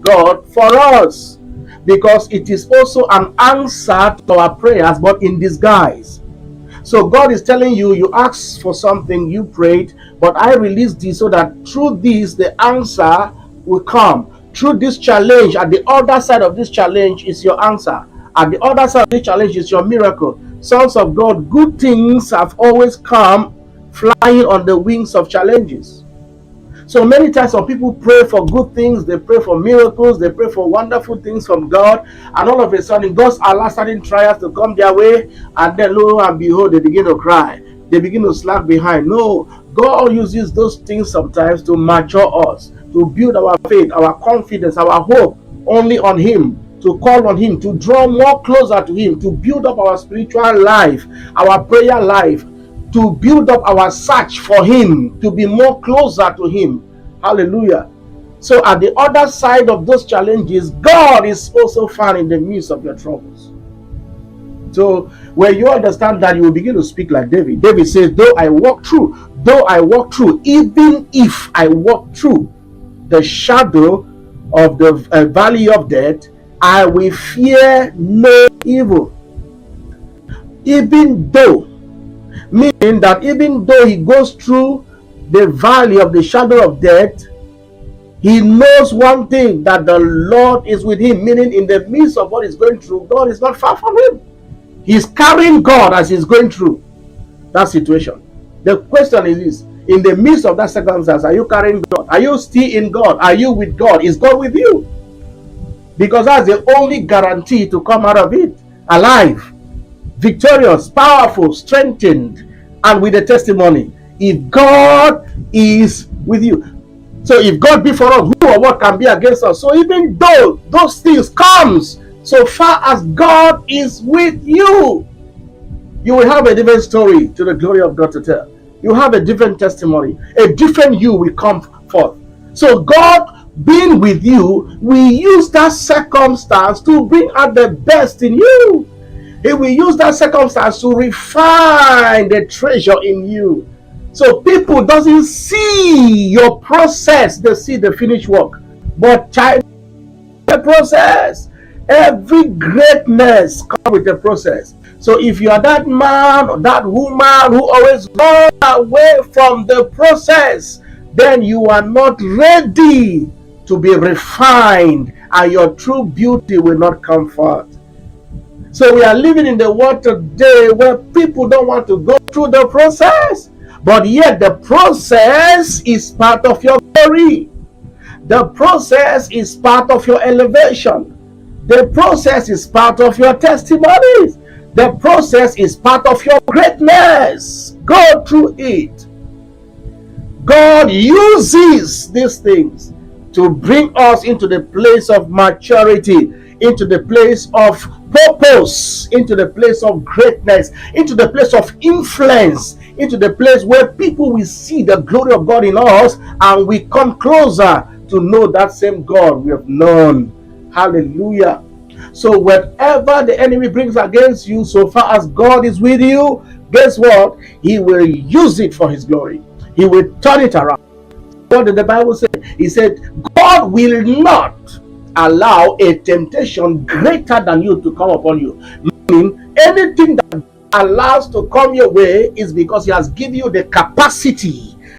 God for us, because it is also an answer to our prayers, but in disguise. So God is telling you, you asked for something, you prayed, but I released this so that through this the answer will come. Through this challenge, at the other side of this challenge is your answer. At the other side of this challenge is your miracle. Sons of God, good things have always come flying on the wings of challenges. So many times some people pray for good things, they pray for miracles, they pray for wonderful things from God, and all of a sudden God allows certain trials to come their way, and then lo and behold, they begin to cry. They begin to slack behind. No, God uses those things sometimes to mature us, to build our faith, our confidence, our hope only on Him, to call on Him, to draw more closer to Him, to build up our spiritual life, our prayer life, to build up our search for Him, to be more closer to Him. Hallelujah. So at the other side of those challenges, God is also found in the midst of your troubles. So when you understand that, you will begin to speak like David. David says, though I walk through, even if I walk through the shadow of the valley of death, I will fear no evil. Even though, meaning that even though he goes through the valley of the shadow of death, he knows one thing, that the Lord is with him, meaning in the midst of what he's going through, God is not far from him. He's carrying God as he's going through that situation. The question is this: in the midst of that circumstance, are you carrying God? Are you still in God? Are you with God? Is God with you? Because that's the only guarantee to come out of it alive, victorious, powerful, strengthened, and with a testimony. If God is with you. So if God be for us, who or what can be against us? So even though those things comes, so far as God is with you, you will have a different story to the glory of God to tell. You have a different testimony. A different you will come forth. So God being with you will use that circumstance to bring out the best in you. He will use that circumstance to refine the treasure in you. So people doesn't see your process, they see the finished work. But child, the process. Every greatness comes with a process. So if you are that man or that woman who always runs away from the process, then you are not ready to be refined, and your true beauty will not come forth. So we are living in the world today where people don't want to go through the process, but yet the process is part of your glory. The process is part of your elevation. The process is part of your testimonies. The process is part of your greatness. Go through it. God uses these things to bring us into the place of maturity, into the place of purpose, into the place of greatness, into the place of influence, into the place where people will see the glory of God in us, and we come closer to know that same God we have known. Hallelujah. So whatever the enemy brings against you, so far as God is with you, guess what? He will use it for his glory. He will turn it around. What did the Bible say? He said, God will not allow a temptation greater than you to come upon you. Meaning, anything that allows to come your way is because he has given you the capacity